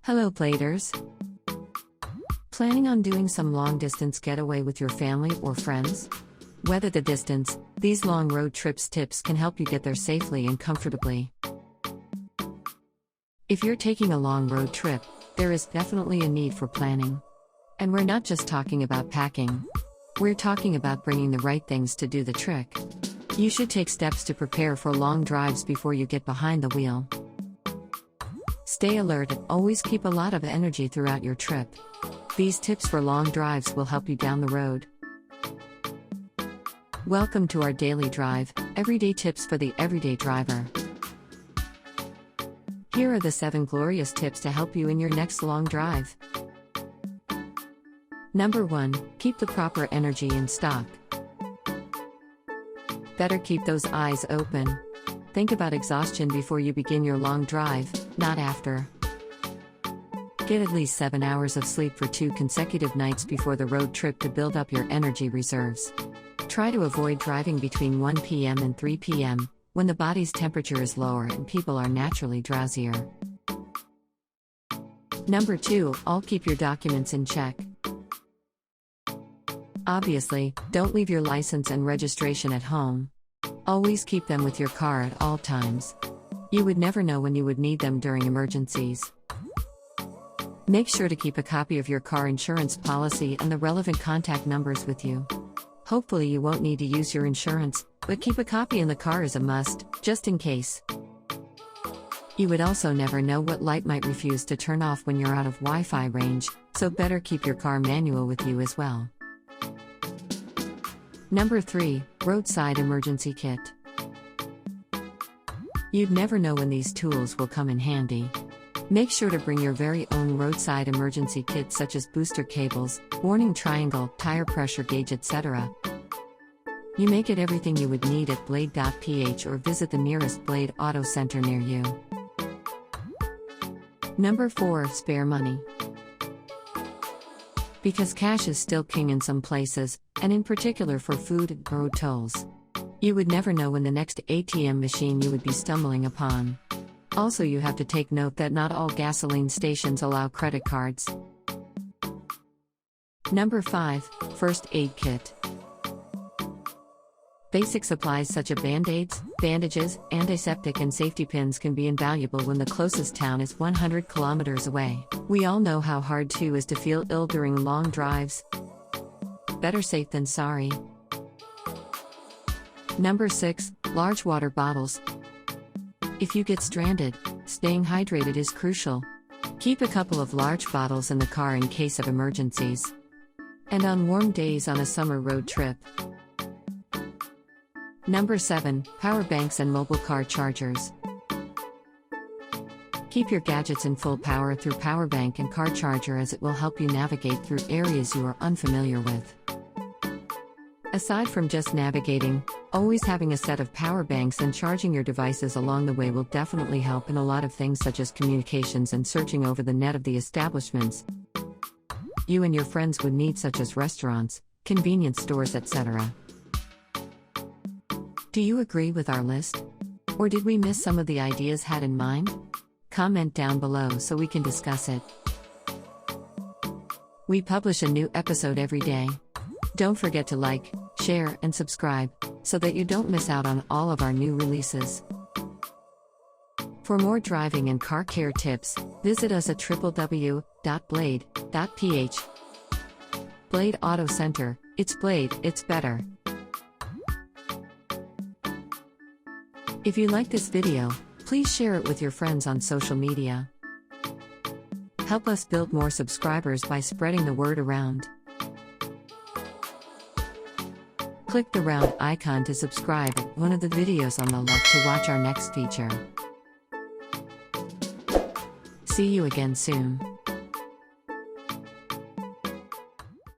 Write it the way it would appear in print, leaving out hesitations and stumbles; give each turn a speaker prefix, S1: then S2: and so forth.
S1: Hello Bladers! Planning on doing some long-distance getaway with your family or friends? Whether the distance, these long road trips tips can help you get there safely and comfortably. If you're taking a long road trip, there is definitely a need for planning. And we're not just talking about packing. We're talking about bringing the right things to do the trick. You should take steps to prepare for long drives before you get behind the wheel. Stay alert and always keep a lot of energy throughout your trip. These tips for long drives will help you down the road. Welcome to our daily drive, everyday tips for the everyday driver. Here are the 7 glorious tips to help you in your next long drive. Number 1, keep the proper energy in stock. Better keep those eyes open. Think about exhaustion before you begin your long drive, not after. Get at least 7 hours of sleep for 2 consecutive nights before the road trip to build up your energy reserves. Try to avoid driving between 1 p.m. and 3 p.m., when the body's temperature is lower and people are naturally drowsier. Number 2, all keep your documents in check. Obviously, don't leave your license and registration at home. Always keep them with your car at all times. You would never know when you would need them during emergencies. Make sure to keep a copy of your car insurance policy and the relevant contact numbers with you. Hopefully you won't need to use your insurance, but keep a copy in the car is a must, just in case. You would also never know what light might refuse to turn off when you're out of Wi-Fi range, so better keep your car manual with you as well. Number 3, roadside emergency kit. You'd never know when these tools will come in handy. Make sure to bring your very own roadside emergency kit such as booster cables, warning triangle, tire pressure gauge, etc. You may get everything you would need at blade.ph or visit the nearest Blade Auto Center near you. Number 4, spare money. Because cash is still king in some places, and in particular for food and road tolls. You would never know when the next ATM machine you would be stumbling upon. Also, you have to take note that not all gasoline stations allow credit cards. Number 5, first aid kit. Basic supplies such as band-aids, bandages, antiseptic and safety pins can be invaluable when the closest town is 100 kilometers away. We all know how hard too is to feel ill during long drives. Better safe than sorry. Number 6, large water bottles. If you get stranded, staying hydrated is crucial. Keep a couple of large bottles in the car in case of emergencies. And on warm days on a summer road trip. Number 7, power banks and mobile car chargers. Keep your gadgets in full power through power bank and car charger as it will help you navigate through areas you are unfamiliar with. Aside from just navigating, always having a set of power banks and charging your devices along the way will definitely help in a lot of things such as communications and searching over the net of the establishments you and your friends would need, such as restaurants, convenience stores, etc. Do you agree with our list? Or did we miss some of the ideas had in mind? Comment down below so we can discuss it. We publish a new episode every day. Don't forget to like, share, and subscribe, so that you don't miss out on all of our new releases. For more driving and car care tips, visit us at www.blade.ph. Blade Auto Center, it's Blade, it's better. If you like this video, please share it with your friends on social media. Help us build more subscribers by spreading the word around. Click the round icon to subscribe at one of the videos on the left to watch our next feature. See you again soon.